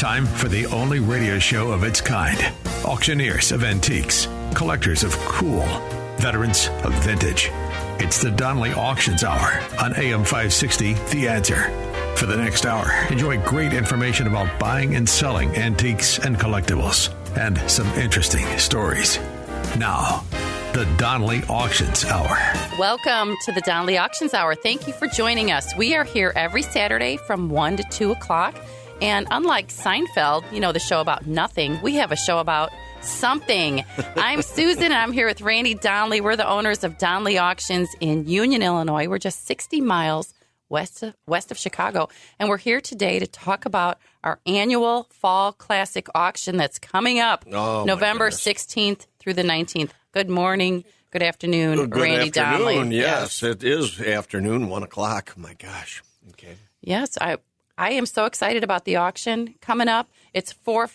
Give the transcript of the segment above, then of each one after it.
Time for the only radio show of its kind. Auctioneers of antiques, collectors of cool, veterans of vintage. It's the Donley Auctions Hour on AM 560, The Answer. For the next hour, enjoy great information about buying and selling antiques and collectibles, and some interesting stories. Now, the Donley Auctions Hour. Welcome to the Donley Auctions Hour. Thank you for joining us. We are here every Saturday from 1 to 2 o'clock. And unlike Seinfeld, you know, the show about nothing, we have a show about something. I'm Susan, and I'm here with Randy Donley. We're the owners of Donley Auctions in Union, Illinois. We're just 60 miles west of Chicago. And we're here today to talk about our annual Fall Classic Auction that's coming up November 16th through the 19th. Good morning. Good afternoon, Randy Donley. Yes, it is afternoon, 1 o'clock. My gosh. Okay. Yes, I am so excited about the auction coming up. It's 4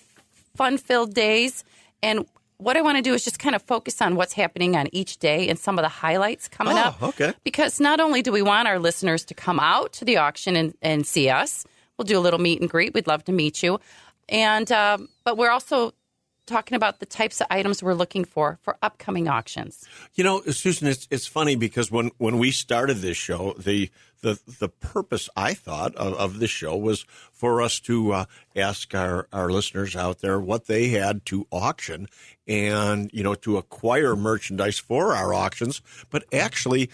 fun-filled days. And what I want to do is just kind of focus on what's happening on each day and some of the highlights coming up. Okay. Because not only do we want our listeners to come out to the auction and see us, we'll do a little meet and greet. We'd love to meet you. And but we're also talking about the types of items we're looking for upcoming auctions. You know, Susan, it's funny because when we started this show, the purpose, I thought, of this show was for us to ask our listeners out there what they had to auction and, you know, to acquire merchandise for our auctions. But actually,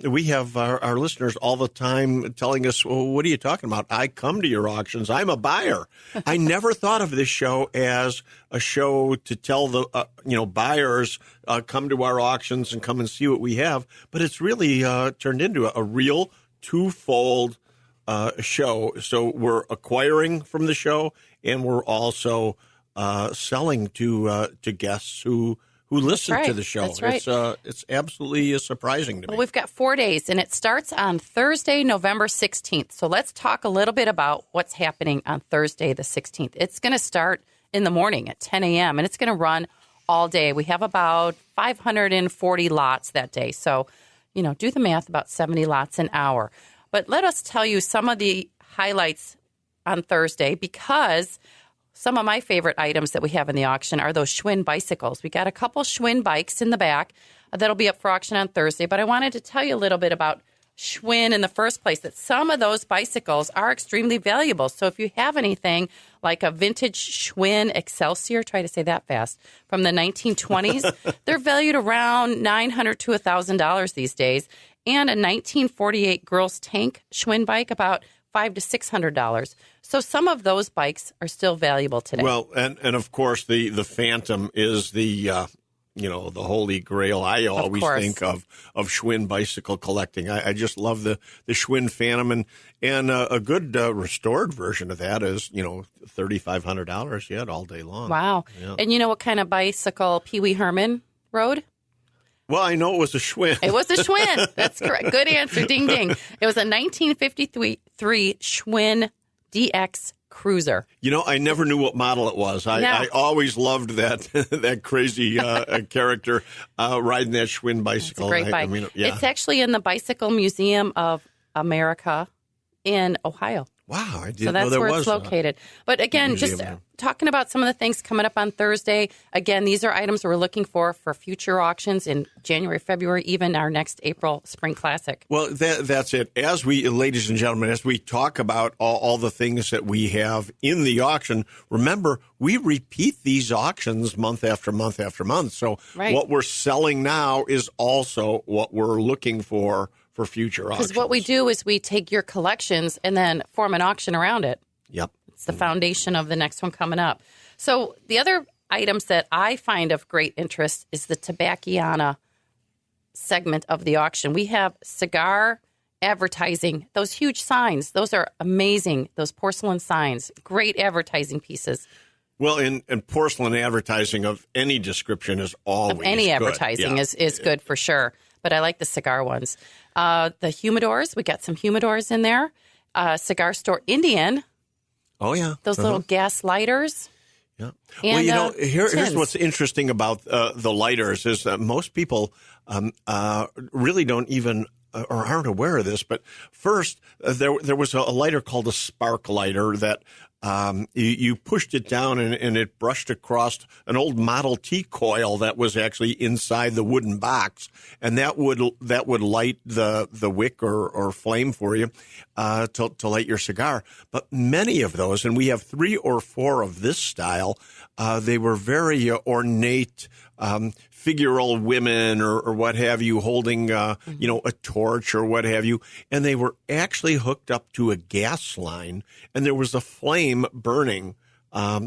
we have our listeners all the time telling us, well, what are you talking about? I come to your auctions. I'm a buyer. I never thought of this show as a show to tell the, buyers, come to our auctions and come and see what we have. But it's really turned into a real twofold show. So we're acquiring from the show, and we're also selling to guests who listen to the show. That's right. It's absolutely surprising to me. Well, we've got 4 days, and it starts on Thursday, November 16th. So let's talk a little bit about what's happening on Thursday, the 16th. It's going to start in the morning at 10 a.m., and it's going to run all day. We have about 540 lots that day. So, you know, do the math, about 70 lots an hour. But let us tell you some of the highlights on Thursday, because some of my favorite items that we have in the auction are those Schwinn bicycles. We got a couple Schwinn bikes in the back that'll be up for auction on Thursday. But I wanted to tell you a little bit about Schwinn in the first place, that some of those bicycles are extremely valuable. So if you have anything like a vintage Schwinn Excelsior, try to say that fast, from the 1920s, they're valued around $900 to $1,000 these days. And a 1948 Girls Tank Schwinn bike, about $500 to $600. So some of those bikes are still valuable today. Well, and of course the Phantom is the the holy grail. I always think of Schwinn bicycle collecting. I just love the Schwinn Phantom, and a good restored version of that is $3,500 yet all day long. Wow! Yeah. And you know what kind of bicycle Pee Wee Herman rode? Well, I know it was a Schwinn. It was a Schwinn. That's correct. Good answer. Ding, ding. It was a 1953 Schwinn DX Cruiser. You know, I never knew what model it was. I always loved that crazy character riding that Schwinn bicycle. It's a great bike. It's actually in the Bicycle Museum of America in Ohio. Wow, I didn't know there was. So that's where it's located. But again, just talking about some of the things coming up on Thursday. Again, these are items we're looking for future auctions in January, February, even our next April Spring Classic. Well, that's it. As we, ladies and gentlemen, as we talk about all the things that we have in the auction, remember, we repeat these auctions month after month after month. So what we're selling now is also what we're looking for future auctions. Because what we do is we take your collections and then form an auction around it. Yep. It's the foundation of the next one coming up. So the other items that I find of great interest is the Tobacciana segment of the auction. We have cigar advertising, those huge signs. Those are amazing, those porcelain signs. Great advertising pieces. Well, and porcelain advertising of any description is always good. Any advertising is good for sure. But I like the cigar ones. The humidors, we got some humidors in there. Cigar Store Indian. Oh, yeah. Those little gas lighters. Yeah. And, well, here's what's interesting about the lighters is that most people really don't even or aren't aware of this. But first, there was a lighter called a spark lighter that you pushed it down and it brushed across an old Model T coil that was actually inside the wooden box, and that would light the wick or flame for you to light your cigar. But many of those, and we have 3 or 4 of this style, they were very ornate, figural women or what have you, holding a torch or what have you, and they were actually hooked up to a gas line, and there was a flame burning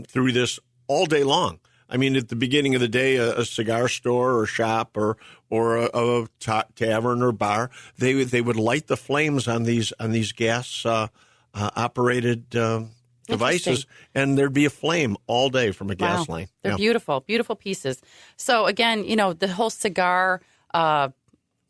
through this all day long. I mean, at the beginning of the day, a cigar store or shop or a tavern or bar, they would light the flames on these gas operated devices, and there'd be a flame all day from a gas line. They're beautiful, beautiful pieces. So again, the whole cigar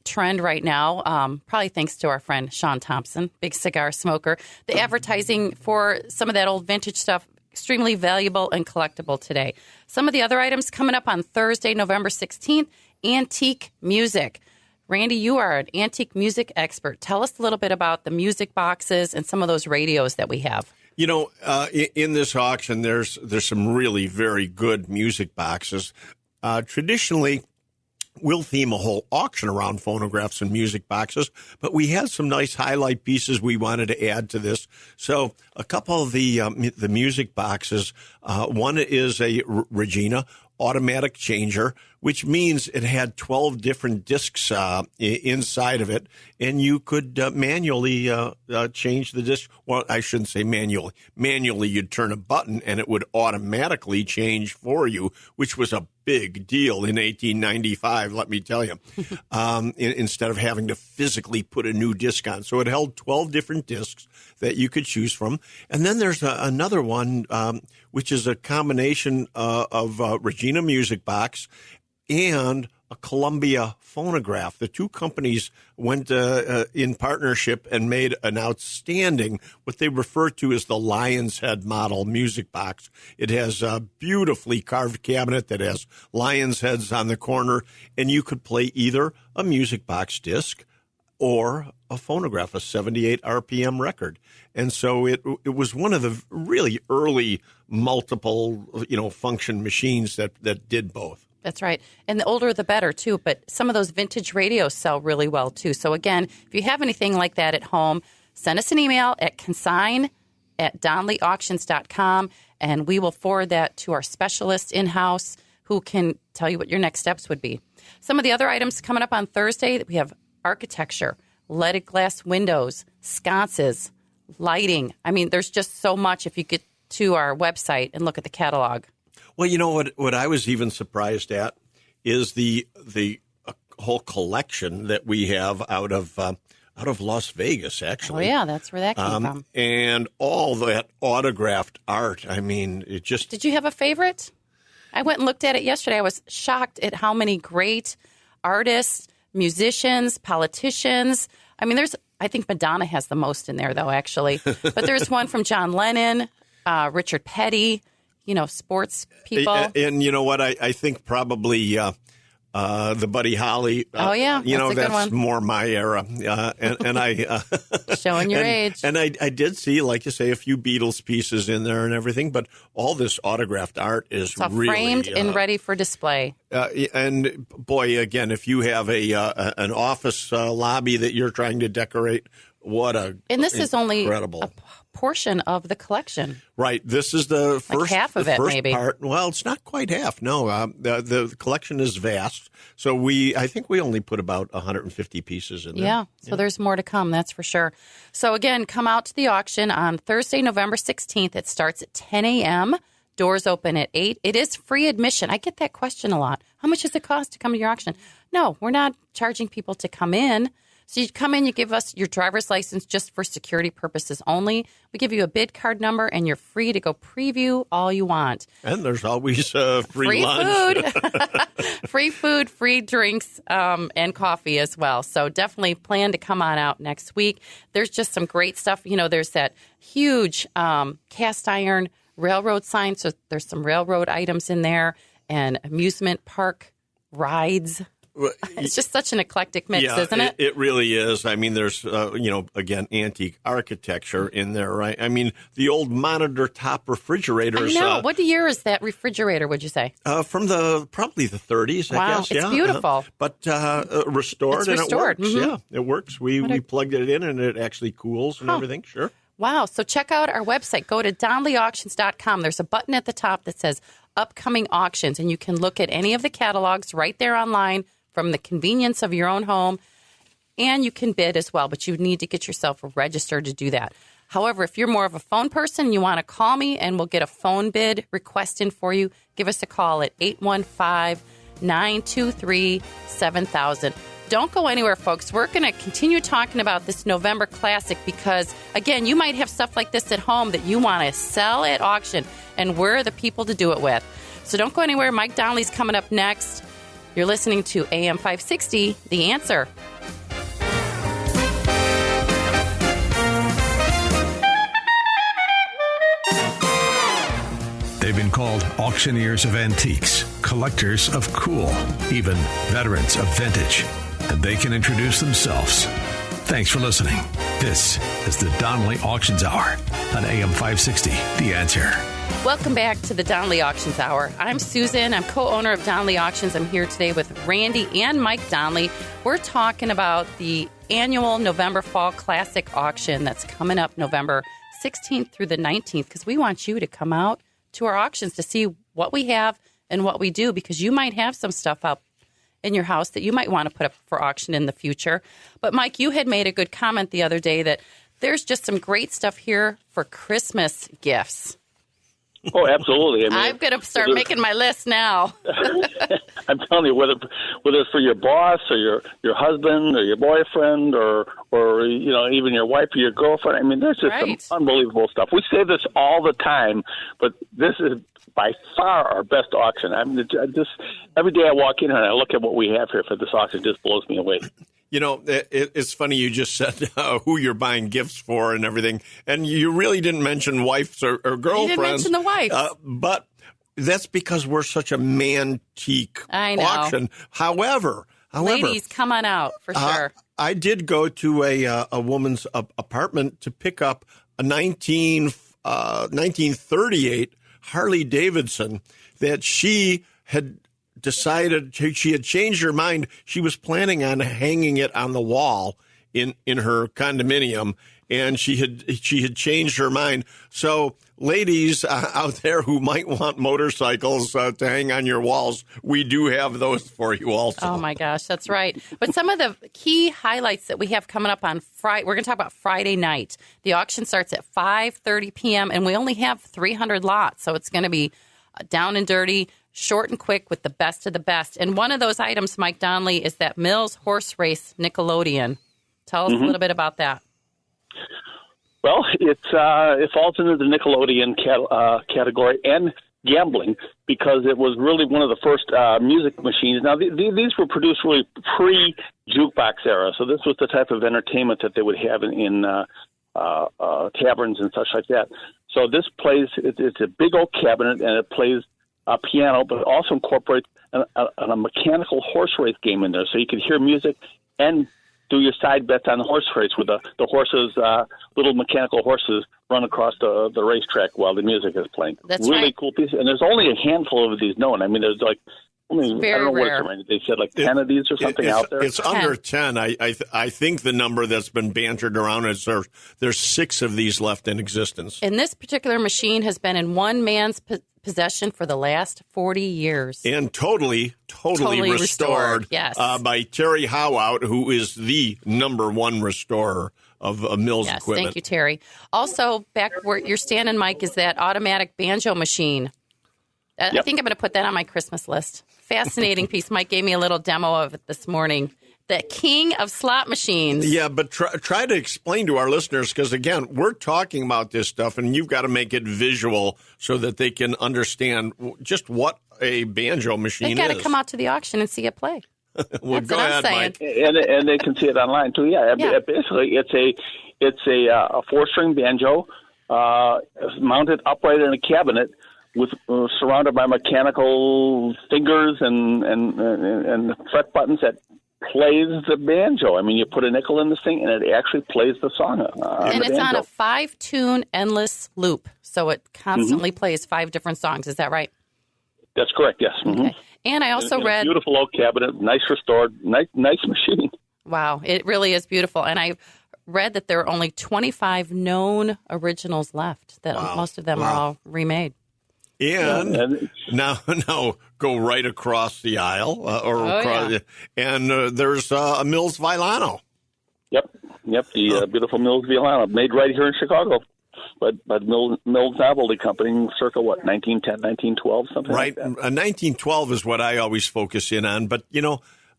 trend right now, probably thanks to our friend Sean Thompson, big cigar smoker. The advertising for some of that old vintage stuff, extremely valuable and collectible today. Some of the other items coming up on Thursday, November 16th, antique music. Randy, you are an antique music expert. Tell us a little bit about the music boxes and some of those radios that we have. In this auction, there's some really very good music boxes. Traditionally, we'll theme a whole auction around phonographs and music boxes, but we had some nice highlight pieces we wanted to add to this. So a couple of the music boxes, one is a Regina automatic changer, which means it had 12 different discs inside of it, and you could manually change the disc. Well, I shouldn't say manually. Manually, you'd turn a button, and it would automatically change for you, which was a big deal in 1895, let me tell you, instead of having to physically put a new disc on. So it held 12 different discs that you could choose from. And then there's another one, which is a combination of Regina Music Box and a Columbia phonograph. The two companies went in partnership and made an outstanding, what they refer to as the Lion's Head model music box. It has a beautifully carved cabinet that has lion's heads on the corner, and you could play either a music box disc or a phonograph, a 78 RPM record. And so it was one of the really early multiple, function machines that did both. That's right. And the older, the better, too. But some of those vintage radios sell really well, too. So, again, if you have anything like that at home, send us an email at consign@donleyauctions.com, and we will forward that to our specialist in-house who can tell you what your next steps would be. Some of the other items coming up on Thursday, we have architecture, leaded glass windows, sconces, lighting. I mean, there's just so much if you get to our website and look at the catalog. Well, you know what I was even surprised at is the whole collection that we have out of Las Vegas, actually. Oh, yeah, that's where that came from. And all that autographed art. I mean, it just... Did you have a favorite? I went and looked at it yesterday. I was shocked at how many great artists, musicians, politicians. I mean, I think Madonna has the most in there, though, actually. But there's one from John Lennon, Richard Petty, sports people. And you know what? I think probably the Buddy Holly. Oh, yeah. That's more my era. And I... Showing your age. And I did see, like you say, a few Beatles pieces in there and everything, but all this autographed art is it's all really... framed and ready for display. And boy, again, if you have an office lobby that you're trying to decorate, what a And this is only incredible a portion of the collection. Right. This is the first, like half of it, first maybe. part. Well, it's not quite half. No, the collection is vast. So I think we only put about 150 pieces in there. Yeah. So there's more to come. That's for sure. So again, come out to the auction on Thursday, November 16th. It starts at 10 a.m. Doors open at 8. It is free admission. I get that question a lot. How much does it cost to come to your auction? No, we're not charging people to come in. So you come in, you give us your driver's license just for security purposes only. We give you a bid card number, and you're free to go preview all you want. And there's always free Food. lunch. Free food, free drinks, and coffee as well. So definitely plan to come on out next week. There's just some great stuff. There's that huge cast iron railroad sign. So there's some railroad items in there and amusement park rides. It's just such an eclectic mix, isn't it? It really is. I mean, there's, again, antique architecture in there, right? I mean, the old monitor top refrigerators. I know. What year is that refrigerator, would you say? From probably the 30s, I guess. It's beautiful. But restored, and it works. Mm-hmm. Yeah, it works. We plugged it in, and it actually cools and everything. Sure. Wow. So check out our website. Go to donleyauctions.com. There's a button at the top that says upcoming auctions, and you can look at any of the catalogs right there online from the convenience of your own home, and you can bid as well, but you need to get yourself registered to do that. However, if you're more of a phone person, you want to call me, and we'll get a phone bid request in for you. Give us a call at 815-923-7000. Don't go anywhere, folks. We're going to continue talking about this November Classic because, again, you might have stuff like this at home that you want to sell at auction, and we're the people to do it with. So don't go anywhere. Mike Donley's coming up next. You're listening to AM 560, The Answer. They've been called auctioneers of antiques, collectors of cool, even veterans of vintage. And they can introduce themselves. Thanks for listening. This is the Donley Auctions Hour on AM 560, The Answer. Welcome back to the Donley Auctions Hour. I'm Susan. I'm co-owner of Donley Auctions. I'm here today with Randy and Mike Donley. We're talking about the annual November Fall Classic auction that's coming up November 16th through the 19th because we want you to come out to our auctions to see what we have and what we do because you might have some stuff up in your house that you might want to put up for auction in the future. But Mike, you had made a good comment the other day that there's just some great stuff here for Christmas gifts. Oh, absolutely. I mean, I'm going to start making my list now. I'm telling you, whether it's for your boss or your husband or your boyfriend or even your wife or your girlfriend. I mean, there's just some unbelievable stuff. We say this all the time, but this is by far our best auction. I mean, just every day I walk in here and I look at what we have here for this auction, it just blows me away. You know, it's funny you just said who you're buying gifts for and everything, and you really didn't mention wives or girlfriends. You didn't mention the wives. But that's because we're such a man-teak auction. However, ladies, come on out for sure. I did go to a woman's apartment to pick up a 1938 Harley Davidson that she had decided she had changed her mind. She was planning on hanging it on the wall in her condominium, and she had changed her mind. So ladies out there who might want motorcycles to hang on your walls, we do have those for you also. Oh, my gosh, that's right. But some of the key highlights that we have coming up on Friday, we're going to talk about Friday night. The auction starts at 5:30 p.m., and we only have 300 lots, so it's going to be down and dirty, short and quick with the best of the best. And one of those items, Mike Donley, is that Mills Horse Race Nickelodeon. Tell us a little bit about that. Well, it falls into the Nickelodeon category and gambling because it was really one of the first music machines. Now, these were produced really pre-jukebox era, so this was the type of entertainment that they would have in taverns and such like that. So this plays, it's a big old cabinet, and it plays a piano, but it also incorporates a mechanical horse race game in there, so you can hear music and do your side bets on the horse race with the horses, little mechanical horses run across the racetrack while the music is playing. That's really right. Cool piece. And there's only a handful of these known. I mean, there's like, I don't know rare. what they said, like 10 of these or something out there. It's under 10. I think the number that's been bantered around is there's 6 of these left in existence. And this particular machine has been in one man's possession for the last 40 years. And totally restored yes. By Terry Howout, who is the #1 restorer of Mills equipment. Thank you, Terry. Also, back where you're standing, Mike, is that automatic banjo machine. I think I'm going to put that on my Christmas list. Fascinating piece. Mike gave me a little demo of it this morning. The king of slot machines. Yeah, but try to explain to our listeners, because, again, we're talking about this stuff, and you've got to make it visual so that they can understand just what a banjo machine is. They've got to come out to the auction and see it play. Well, That's go what ahead, I'm saying. Mike. And they can see it online, too. Yeah. Basically, it's a 4-string banjo mounted upright in a cabinet with surrounded by mechanical fingers and fret buttons that plays the banjo. I mean, you put a nickel in this thing, and it actually plays the song. And it's on a 5-tune endless loop, so it constantly plays 5 different songs. Is that right? That's correct, yes. Okay. And I also read... beautiful oak cabinet, nice restored, nice machine. Wow, it really is beautiful. And I read that there are only 25 known originals left, that most of them are all remade. And now go right across the aisle, and there's a Mills Villano. Yep, the beautiful Mills Villano, made right here in Chicago. But Mills Novelty Company, circa 1910, 1912, something right. like that. 1912 is what I always focus in on. But,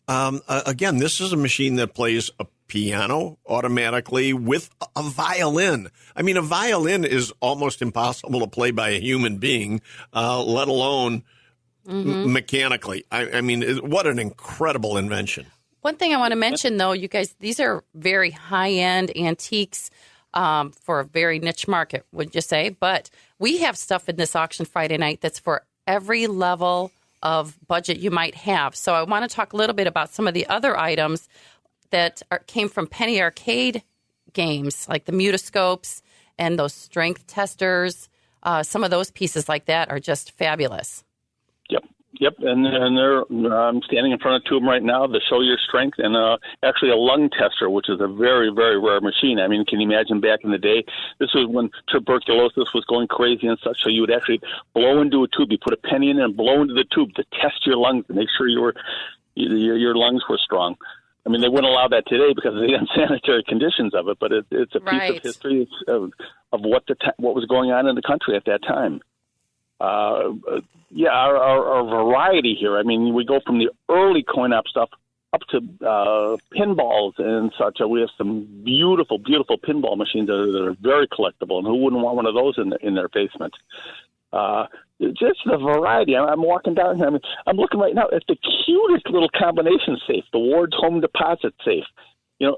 again, this is a machine that plays a piano automatically with a violin. I mean, a violin is almost impossible to play by a human being, let alone mechanically. I mean, what an incredible invention. One thing I want to mention, though, you guys, these are very high-end antiques for a very niche market, would you say? But we have stuff in this auction Friday night that's for every level of budget you might have. So I want to talk a little bit about some of the other items that came from penny arcade games, like the mutoscopes and those strength testers. Some of those pieces like that are just fabulous. Yep, and I'm standing in front of 2 of them right now, the Show Your Strength, and actually a lung tester, which is a very, very rare machine. I mean, can you imagine back in the day? This was when tuberculosis was going crazy and such, so you would actually blow into a tube. You put a penny in and blow into the tube to test your lungs to make sure your lungs were strong. I mean, they wouldn't allow that today because of the unsanitary conditions of it, but it's a piece of history of what was going on in the country at that time. Our variety here. I mean, we go from the early coin-op stuff up to pinballs and such. We have some beautiful, beautiful pinball machines that are very collectible, and who wouldn't want one of those in their basement? Just the variety. I'm walking down here. I'm looking right now at the cutest little combination safe, the Ward's Home Deposit Safe.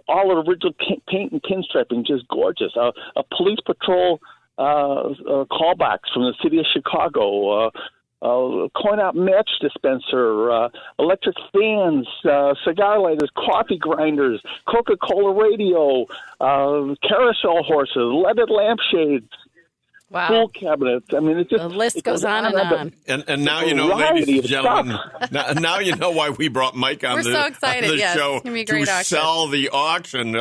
All original paint and pinstriping, just gorgeous. A police patrol callbacks from the city of Chicago, coin-op match dispenser, electric fans, cigar lighters, coffee grinders, Coca-Cola radio, carousel horses, leaded lampshades, pool cabinets. I mean, the list goes on and on. And now you know, ladies and gentlemen, now you know why we brought Mike on so excited, on the show it's gonna be a great auction. Sell the auction.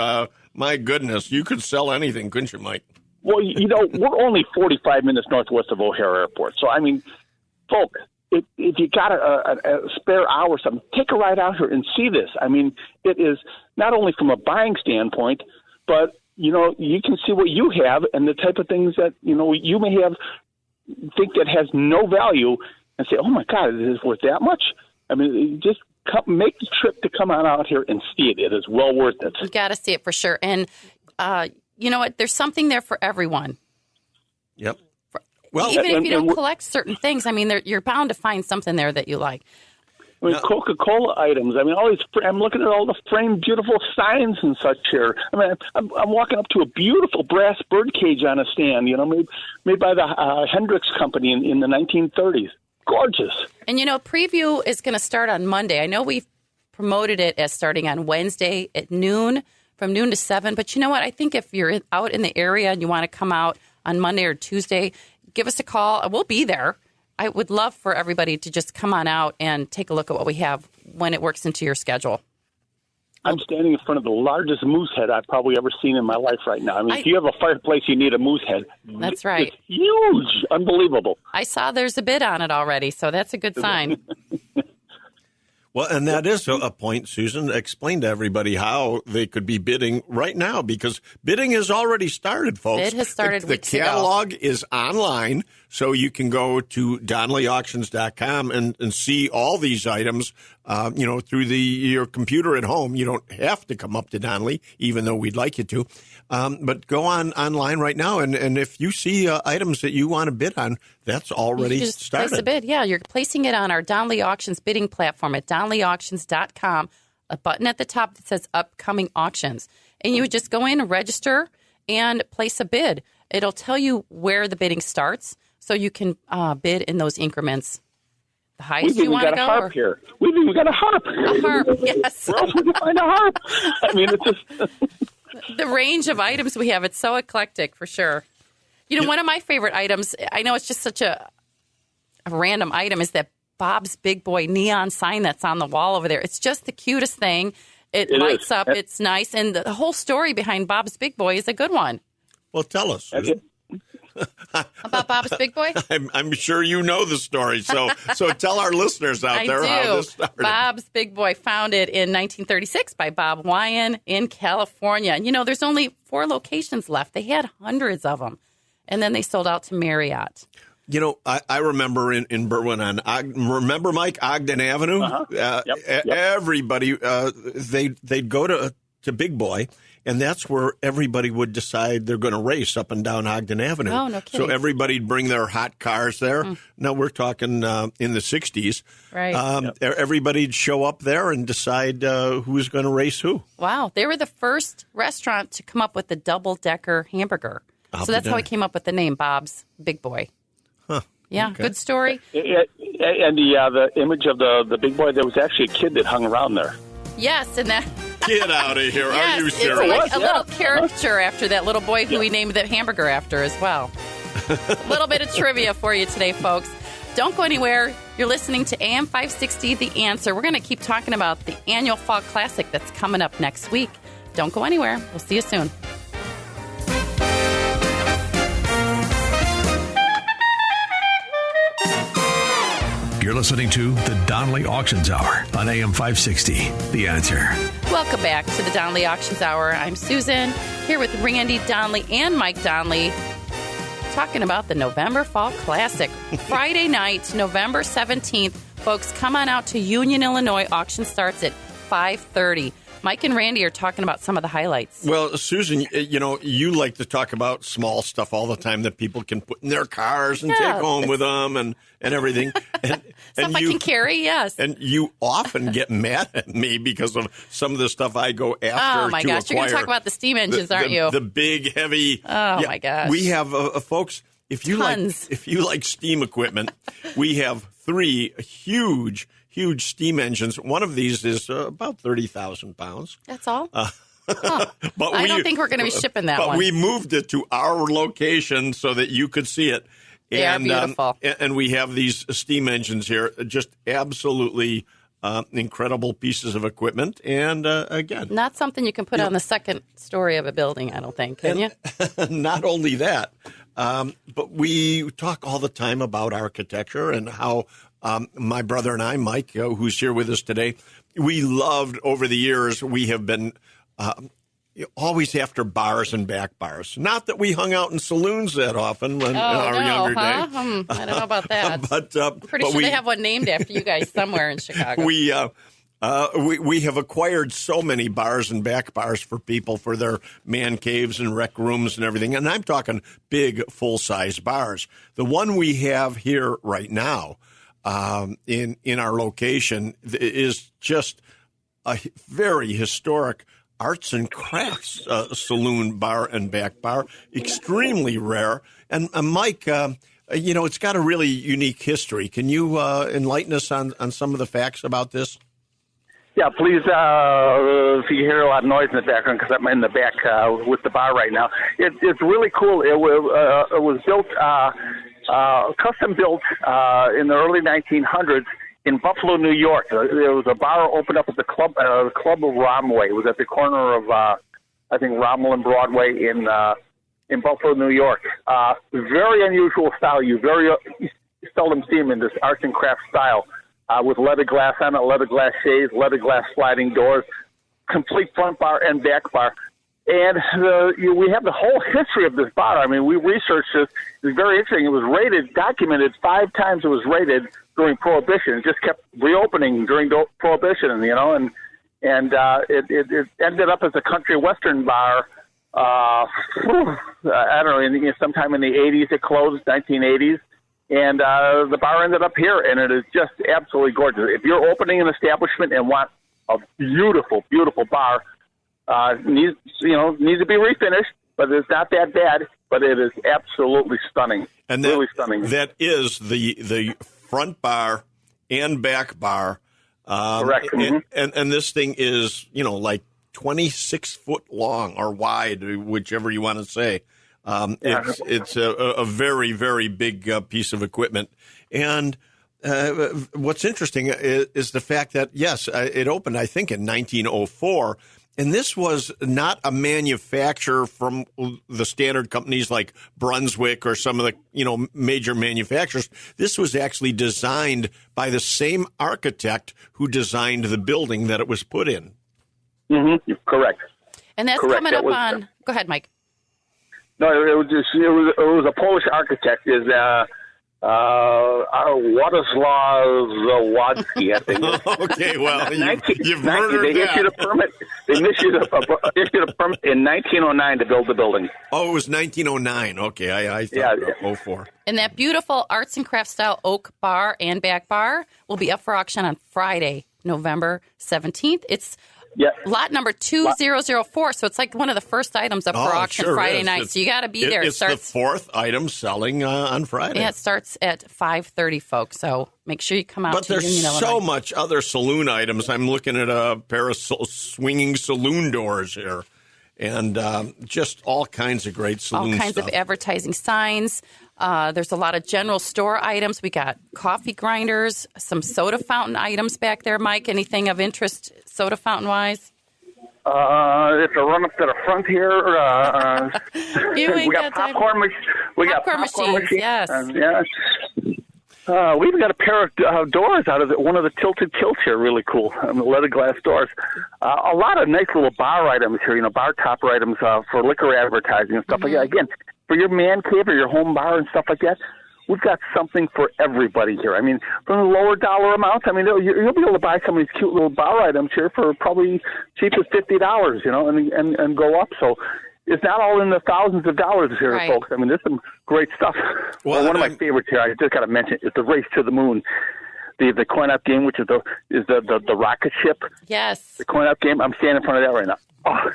My goodness, you could sell anything, couldn't you, Mike? Well, we're only 45 minutes northwest of O'Hare Airport. So, I mean, folks, if you got a spare hour or something, take a ride out here and see this. I mean, it is not only from a buying standpoint, but, you can see what you have and the type of things that, you may think that has no value and say, oh, my God, it is worth that much? I mean, just make the trip to come on out here and see it. It is well worth it. You got to see it for sure. And, you know what? There's something there for everyone. Yep. Well, even if you don't collect certain things, I mean, you're bound to find something there that you like. I mean, Coca-Cola items. I mean, all these. I'm looking at all the framed, beautiful signs and such here. I mean, I'm walking up to a beautiful brass bird cage on a stand. Made by the Hendrix Company in the 1930s. Gorgeous. And preview is going to start on Monday. I know we've promoted it as starting on Wednesday at noon. From noon to 7. But you know what? I think if you're out in the area and you want to come out on Monday or Tuesday, give us a call. We'll be there. I would love for everybody to just come on out and take a look at what we have when it works into your schedule. I'm standing in front of the largest moose head I've probably ever seen in my life right now. I mean, if you have a fireplace, you need a moose head. That's right. It's huge. Unbelievable. I saw there's a bid on it already, so that's a good sign. Well, and that is a point, Susan. Explain to everybody how they could be bidding right now, because bidding has already started, folks. Bid has started weeks ago. The catalog is online, so you can go to DonleyAuctions.com and see all these items, through your computer at home. You don't have to come up to Donley, even though we'd like you to. But go online right now, and if you see items that you want to bid on, that's already started. Place a bid. Yeah, you're placing it on our Donley Auctions bidding platform at DonleyAuctions.com, a button at the top that says Upcoming Auctions. And you would just go in and register and place a bid. It'll tell you where the bidding starts. So you can bid in those increments. The highest We've you want to go? We've even got a harp here. We've even got a harp. A harp, yes. Where else would you find a harp? I mean, it's just... The range of items we have, it's so eclectic for sure. You know, one of my favorite items, I know it's just such a random item, is that Bob's Big Boy neon sign that's on the wall over there. It's just the cutest thing. It lights up. It's nice. And the whole story behind Bob's Big Boy is a good one. Well, tell us, Susan. About Bob's Big Boy? I'm sure you know the story. So tell our listeners out there how this started. Bob's Big Boy, founded in 1936 by Bob Wyan in California. And, you know, there's only 4 locations left. They had hundreds of them. And then they sold out to Marriott. You know, I remember in Berwyn remember, Mike, Ogden Avenue? Yep. Everybody, they'd go to Big Boy, and that's where everybody would decide they're going to race up and down Ogden Avenue. Oh, no kidding. So everybody'd bring their hot cars there. Now, we're talking in the 60s. Right. Everybody'd show up there and decide who was going to race who. Wow. They were the first restaurant to come up with the double-decker hamburger. So that's how he came up with the name Bob's Big Boy. Huh. Yeah, Okay. good story. And the image of the Big Boy, there was actually a kid that hung around there. Yes, and that... Get out of here. Yes, Are you it's serious? like a little caricature after that little boy who we named the hamburger after as well. A little bit of trivia for you today, folks. Don't go anywhere. You're listening to AM 560, The Answer. We're going to keep talking about the annual Fall Classic that's coming up next week. Don't go anywhere. We'll see you soon. You're listening to the Donley Auctions Hour on AM 560. The Answer. Welcome back to the Donley Auctions Hour. I'm Susan, here with Randy Donley and Mike Donley, talking about the November Fall Classic. Friday night, November 17th. Folks, come on out to Union, Illinois. Auction starts at 5:30. Mike and Randy are talking about some of the highlights. Well, Susan, you know, you like to talk about small stuff all the time that people can put in their cars and take home with them and everything. And Stuff I can carry, yes. And you often get mad at me because of some of the stuff I go after. Oh, my gosh. You're going to talk about the steam engines, aren't you? The big, heavy. Oh, my gosh. We have, folks, if you like steam equipment, we have 3 huge steam engines. One of these is about 30,000 pounds. That's all? But I don't think we're going to be shipping that one. But we moved it to our location so that you could see it. They are beautiful. And we have these steam engines here, just absolutely incredible pieces of equipment. And again, not something you can put on the second story of a building, I don't think, can you? Not only that, but we talk all the time about architecture and how my brother and I, Mike, who's here with us today, we loved over the years, we have been always after bars and back bars. Not that we hung out in saloons that often in our younger days. I don't know about that. but I'm pretty sure they have one named after you guys somewhere in Chicago. We have acquired so many bars and back bars for people for their man caves and rec rooms and everything. And I'm talking big, full-size bars. The one we have here right now in our location is just a very historic arts and crafts saloon bar and back bar, extremely rare. And Mike, you know, it's got a really unique history. Can you enlighten us on some of the facts about this? Yeah, please, if you hear a lot of noise in the background, because I'm in the back with the bar right now. It's really cool. It was built, custom built in the early 1900s in Buffalo, New York. There was a bar opened up at the Club of Romway. It was at the corner of, I think, Rommel and Broadway in Buffalo, New York. Very unusual style. You very seldom see them in this arts and crafts style. With leather glass on it, leather glass shades, leather glass sliding doors, complete front bar and back bar. And we have the whole history of this bar. I mean, we researched this. It was very interesting. It was rated, documented 5 times it was rated during Prohibition. It just kept reopening during Prohibition, you know, and it ended up as a country western bar. I don't know, sometime in the 80s it closed, 1980s. And the bar ended up here, and it is just absolutely gorgeous. If you're opening an establishment and want a beautiful, beautiful bar, needs to be refinished, but it's not that bad. but it is absolutely stunning. And really stunning. That is the front bar and back bar. Correct. And this thing is, like 26 foot long or wide, whichever you want to say. It's a very, very big piece of equipment. And what's interesting is the fact that, yes, it opened, I think, in 1904. And this was not a manufacturer from the standard companies like Brunswick or some of the, major manufacturers. This was actually designed by the same architect who designed the building that it was put in. Mm-hmm. Correct. And that's Correct. coming up on. Go ahead, Mike. No, it was a Polish architect. Władysław Zawadski, I think. Okay, well, you've murdered They that. issued a permit. They issued a permit in 1909 to build the building. Oh, it was 1909. Okay, I thought 04. And that beautiful arts and crafts style oak bar and back bar will be up for auction on Friday, November 17th. It's lot number 2004, so it's like one of the first items up for auction Friday night. So you got to be there. It's the fourth item selling on Friday. Yeah, it starts at 5:30, folks. So make sure you come out. But there's so much other saloon items. I'm looking at a pair of swinging saloon doors here, and just all kinds of great saloon all kinds stuff. of advertising signs. There's a lot of general store items. We got coffee grinders, some soda fountain items back there. Mike, anything of interest soda fountain wise? It's a run up to the front here. We got popcorn machines. We got popcorn machines. Yes. We even got a pair of doors out of one of the tilted kilts here. Really cool. Leather glass doors. A lot of nice little bar items here. Bar topper items for liquor advertising and stuff like that. Again, for your man cave or your home bar and stuff like that, we've got something for everybody here. I mean, from the lower dollar amounts, you'll be able to buy some of these cute little bar items here for probably cheap as $50, and go up. So it's not all in the thousands of dollars here, right, folks. There's some great stuff. Well, one of my favorites here, I just got to mention, is the Race to the Moon. The coin-op game, which is the rocket ship. Yes. The coin-op game. I'm standing in front of that right now. Oh,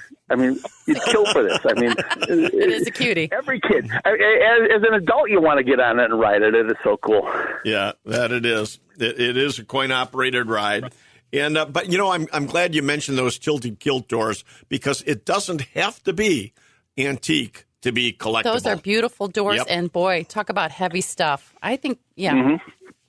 you'd kill for this. It is a cutie. Every kid. As an adult, you want to get on it and ride it. It is so cool. Yeah, that it is. It is a coin-operated ride. And but, I'm glad you mentioned those tilted kilt doors because it doesn't have to be antique to be collectible. Those are beautiful doors, and boy, talk about heavy stuff. I think,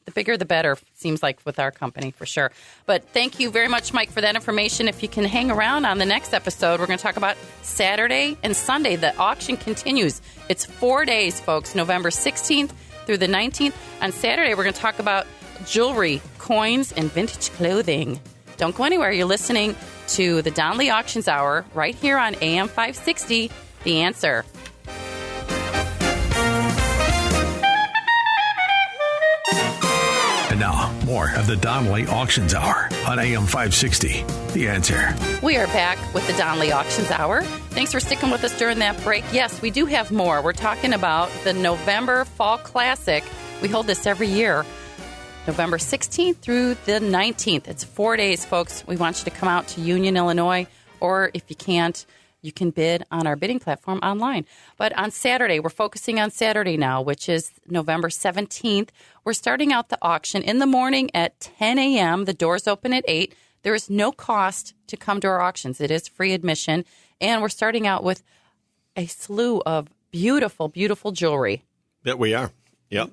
the bigger the better, seems like, with our company, for sure. But thank you very much, Mike, for that information. If you can hang around on the next episode, we're going to talk about Saturday and Sunday. The auction continues. It's 4 days, folks, November 16th through the 19th. On Saturday, we're going to talk about jewelry, coins, and vintage clothing. Don't go anywhere. You're listening to the Donley Auctions Hour right here on AM 560, The Answer. And now, more of the Donley Auctions Hour on AM 560. The Answer. We are back with the Donley Auctions Hour. Thanks for sticking with us during that break. Yes, we do have more. We're talking about the November Fall Classic. We hold this every year, November 16th through the 19th. It's 4 days, folks. We want you to come out to Union, Illinois, or if you can't, you can bid on our bidding platform online. But on Saturday, we're focusing on Saturday now, which is November 17th. We're starting out the auction in the morning at 10 a.m. The doors open at 8. There is no cost to come to our auctions. It is free admission. And we're starting out with a slew of beautiful, beautiful jewelry. That we are. Yep.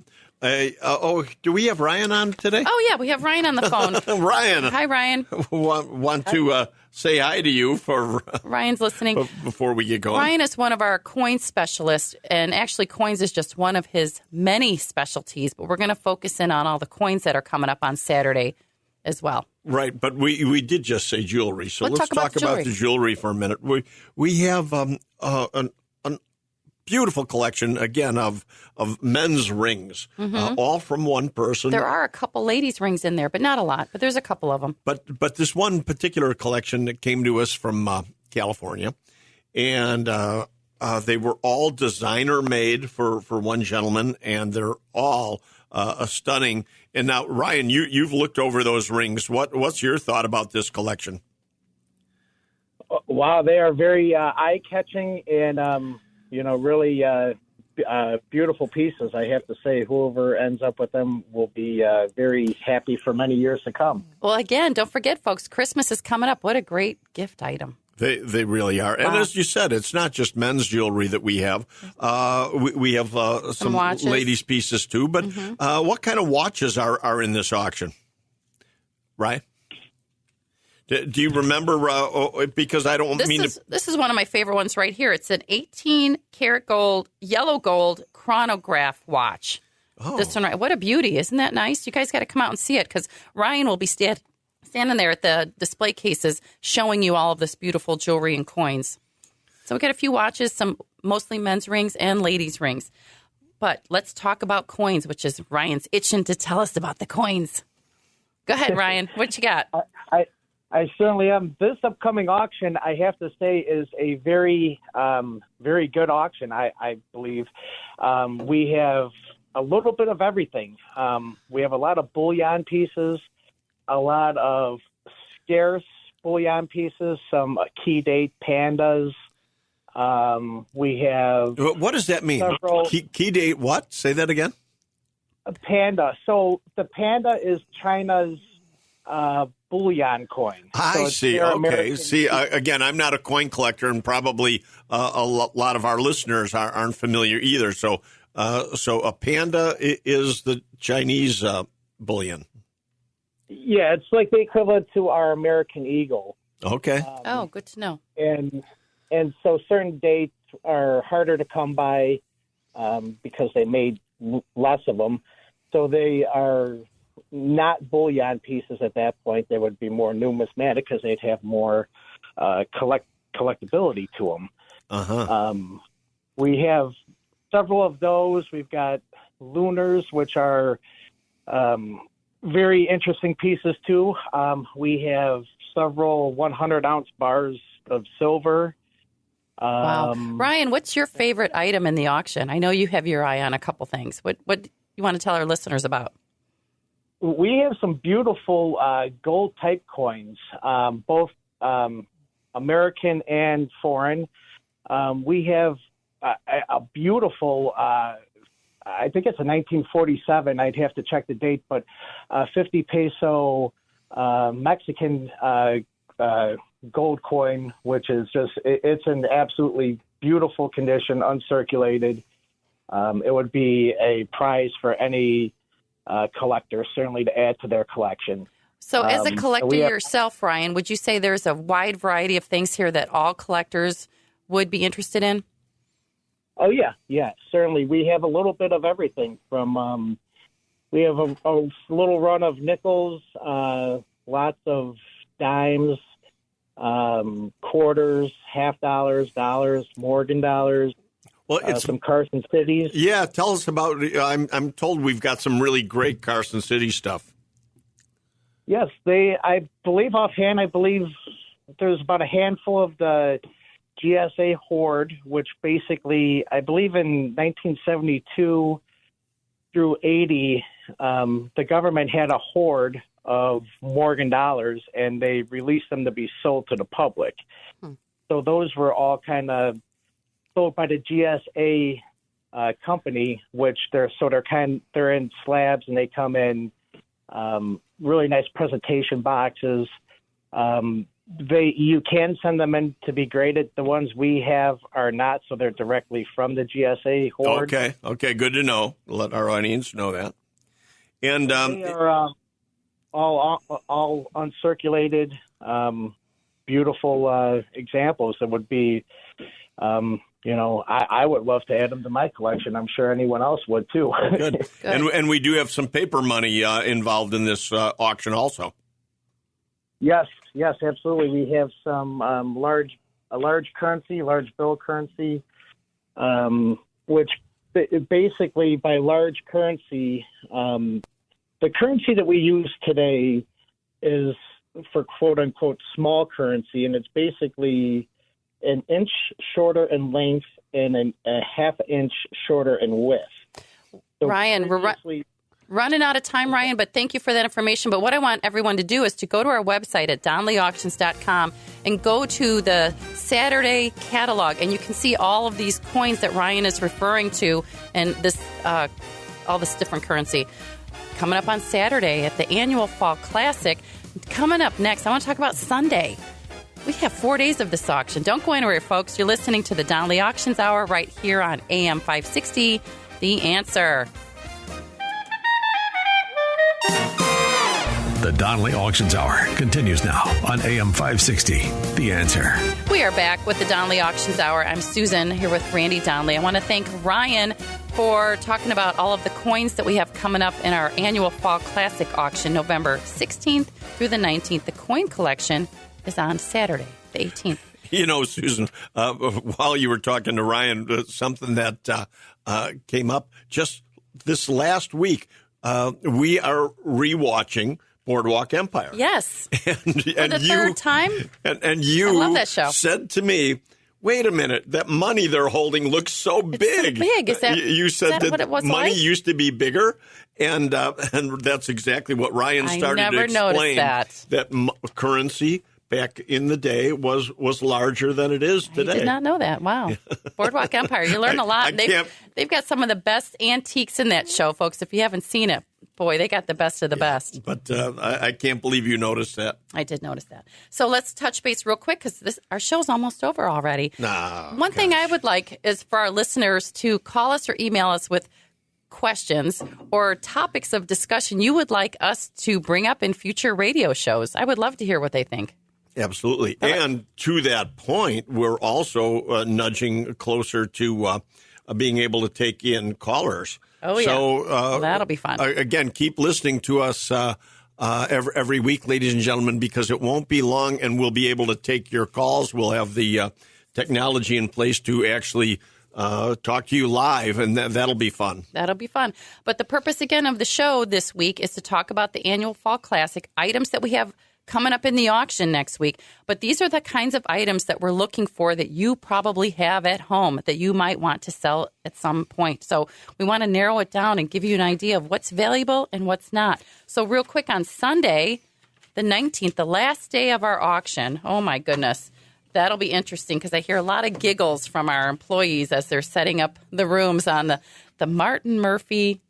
Do we have Ryan on today? Oh, yeah, we have Ryan on the phone. Ryan. Hi, Ryan. Want to say hi to you for Ryan's listening. Before we get going. Ryan is one of our coin specialists, and actually coins is just one of his many specialties, but we're going to focus in on all the coins that are coming up on Saturday as well. Right, but we did just say jewelry, so let's talk about the jewelry for a minute. We have a beautiful collection, again, of men's rings, all from one person. There are a couple ladies' rings in there, but not a lot, but there's a couple of them. But this one particular collection that came to us from California, and they were all designer made for one gentleman, and they're all stunning. And now, Ryan, you've looked over those rings. What's your thought about this collection? Wow, they are very eye-catching, and really beautiful pieces. I have to say, whoever ends up with them will be very happy for many years to come. Well, again, don't forget, folks, Christmas is coming up. What a great gift item. They really are. And as you said, it's not just men's jewelry that we have. We have some ladies' pieces, too. But what kind of watches are in this auction? Right? Do you remember? Because I don't mean to. This is one of my favorite ones right here. It's an 18-karat gold, yellow gold chronograph watch. Oh. This one, what a beauty. Isn't that nice? You guys got to come out and see it because Ryan will be standing there at the display cases showing you all of this beautiful jewelry and coins. So we got a few watches, some mostly men's rings and ladies' rings. But let's talk about coins, which is Ryan's itching to tell us about the coins. Go ahead, Ryan. What you got? I certainly am. This upcoming auction, I have to say, is a very, very good auction, I believe. We have a little bit of everything. We have a lot of bullion pieces, a lot of scarce bullion pieces, some key date pandas. We have... What does that mean? Key date what? Say that again. A panda. So the panda is China's bullion coin. I see. Okay. See, again, I'm not a coin collector, and probably a lot of our listeners aren't familiar either. So a panda is the Chinese bullion. Yeah, it's like the equivalent to our American eagle. Okay. Good to know. And so certain dates are harder to come by because they made less of them. So they are not bullion pieces at that point. They would be more numismatic because they'd have more collectability to them. Uh-huh. We have several of those. We've got lunars, which are very interesting pieces, too. We have several 100-ounce bars of silver. Wow. Ryan, what's your favorite item in the auction? I know you have your eye on a couple things. What you want to tell our listeners about? We have some beautiful gold-type coins, both American and foreign. We have a beautiful, I think it's a 1947, I'd have to check the date, but 50 peso Mexican gold coin, which is it's in absolutely beautiful condition, uncirculated. It would be a prize for any collector, certainly to add to their collection. So as a collector yourself, Ryan, would you say there's a wide variety of things here that all collectors would be interested in? Oh, yeah, certainly. We have a little bit of everything from, we have a little run of nickels, lots of dimes, quarters, $50, Morgan dollars. Well, it's some Carson Cities. Yeah, tell us about. I'm told we've got some really great Carson City stuff. Yes, I believe offhand, there's about a handful of the GSA hoard, which basically, I believe in 1972 through 80, the government had a hoard of Morgan dollars, and they released them to be sold to the public. So those were all kind of sold by the GSA company, which they're in slabs, and they come in really nice presentation boxes. You can send them in to be graded. The ones we have are not, so they're directly from the GSA hoard. Okay, good to know. Let our audience know that. And they are all uncirculated, beautiful examples that would be. I would love to add them to my collection. I'm sure anyone else would, too. Good. And we do have some paper money involved in this auction also. Yes, absolutely. We have some large currency, large bill currency, which basically by large currency, the currency that we use today is for quote-unquote small currency, and it's basically an inch shorter in length and a half inch shorter in width. So Ryan, Running out of time, Ryan, but thank you for that information. But what I want everyone to do is to go to our website at donleyauctions.com and go to the Saturday catalog, and you can see all of these coins that Ryan is referring to and this all this different currency. Coming up on Saturday at the annual Fall Classic. Coming up next, I want to talk about Sunday. We have 4 days of this auction. Don't go anywhere, folks. You're listening to the Donley Auctions Hour right here on AM 560, The Answer. The Donley Auctions Hour continues now on AM 560, The Answer. We are back with the Donley Auctions Hour. I'm Susan here with Randy Donley. I want to thank Ryan for talking about all of the coins that we have coming up in our annual Fall Classic auction, November 16th through the 19th. The coin collection is on Saturday, the 18th. You know, Susan, while you were talking to Ryan, something that came up just this last week, we are rewatching Boardwalk Empire. Yes. And for the third time. And you I love that show. Said to me, wait a minute, that money they're holding looks so big. It's so big. Is that, you said is that what it was money like? Used to be bigger, and that's exactly what Ryan started to explain. I never noticed that currency back in the day was larger than it is today. I did not know that. Wow. Boardwalk Empire. You learn a lot. They've got some of the best antiques in that show, folks. If you haven't seen it, boy, they got the best of the best. But I can't believe you noticed that. I did notice that. So let's touch base real quick because our show's almost over already. One thing I would like is for our listeners to call us or email us with questions or topics of discussion you would like us to bring up in future radio shows. I would love to hear what they think. Absolutely. And to that point, we're also nudging closer to being able to take in callers. Oh, yeah. So that'll be fun. Again, keep listening to us every week, ladies and gentlemen, because it won't be long and we'll be able to take your calls. We'll have the technology in place to actually talk to you live, and that'll be fun. That'll be fun. But the purpose, again, of the show this week is to talk about the annual Fall Classic, items that we have coming up in the auction next week. But these are the kinds of items that we're looking for that you probably have at home that you might want to sell at some point. So we want to narrow it down and give you an idea of what's valuable and what's not. So real quick, on Sunday, the 19th, the last day of our auction, oh my goodness, that'll be interesting because I hear a lot of giggles from our employees as they're setting up the rooms on the Martin Murphy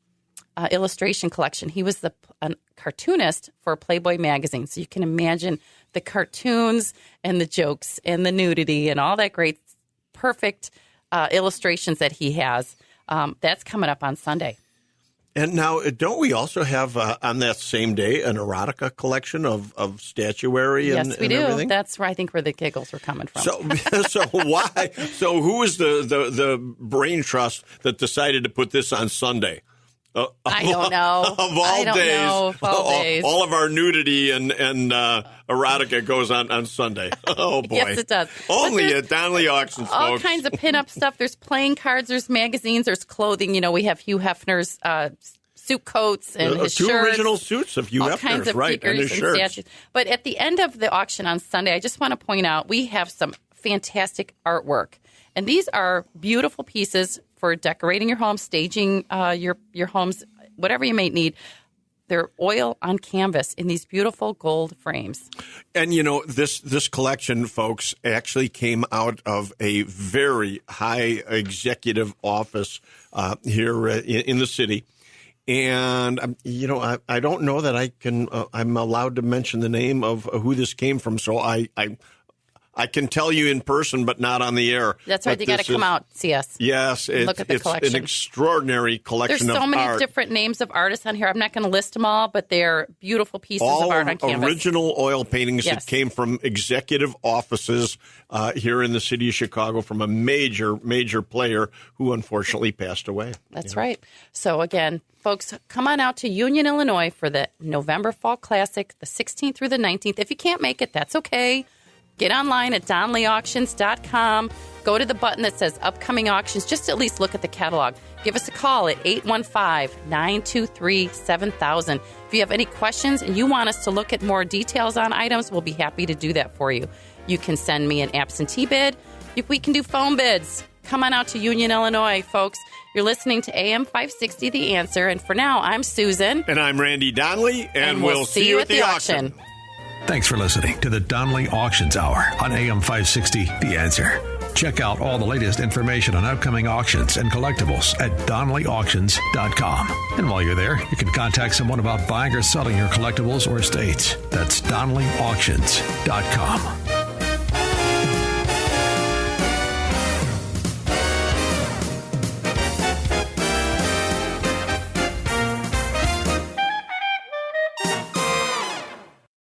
illustration collection. He was a cartoonist for Playboy magazine, so you can imagine the cartoons and the jokes and the nudity and all that great, perfect illustrations that he has. That's coming up on Sunday. And now, don't we also have on that same day an erotica collection of statuary? Yes, we do. Everything? That's where I think where the giggles were coming from. So why? So who was the brain trust that decided to put this on Sunday? I don't know. Of all days, all of our nudity and erotica goes on Sunday. Oh, boy. Yes, it does. Only at Donley Auctions, folks. All kinds of pinup stuff. There's playing cards. There's magazines. There's clothing. You know, we have Hugh Hefner's suit coats and his two shirts. Original suits of Hugh all Hefner's, kinds of right, and his shirts. Statues. But at the end of the auction on Sunday, I just want to point out we have some fantastic artwork. And these are beautiful pieces for decorating your home, staging your homes, whatever you may need. They're oil on canvas in these beautiful gold frames. And, you know, this collection, folks, actually came out of a very high executive office here in the city. And, you know, I don't know that I'm allowed to mention the name of who this came from. So I can tell you in person, but not on the air. That's right. You got to come out, see us. Yes. Look at the collection. It's an extraordinary collection of art. There's so many different names of artists on here. I'm not going to list them all, but they're beautiful pieces of art on canvas. All original oil paintings that came from executive offices here in the city of Chicago from a major, major player who unfortunately passed away. That's right. So, again, folks, come on out to Union, Illinois for the November Fall Classic, the 16th through the 19th. If you can't make it, that's okay. Get online at donleyauctions.com. Go to the button that says Upcoming Auctions. Just at least look at the catalog. Give us a call at 815-923-7000. If you have any questions and you want us to look at more details on items, we'll be happy to do that for you. You can send me an absentee bid. We can do phone bids. come on out to Union, Illinois, folks. You're listening to AM 560, The Answer. And for now, I'm Susan. And I'm Randy Donley. And we'll see you at the auction. Thanks for listening to the Donley Auctions Hour on AM 560, The Answer. Check out all the latest information on upcoming auctions and collectibles at DonleyAuctions.com. And while you're there, you can contact someone about buying or selling your collectibles or estates. That's DonleyAuctions.com.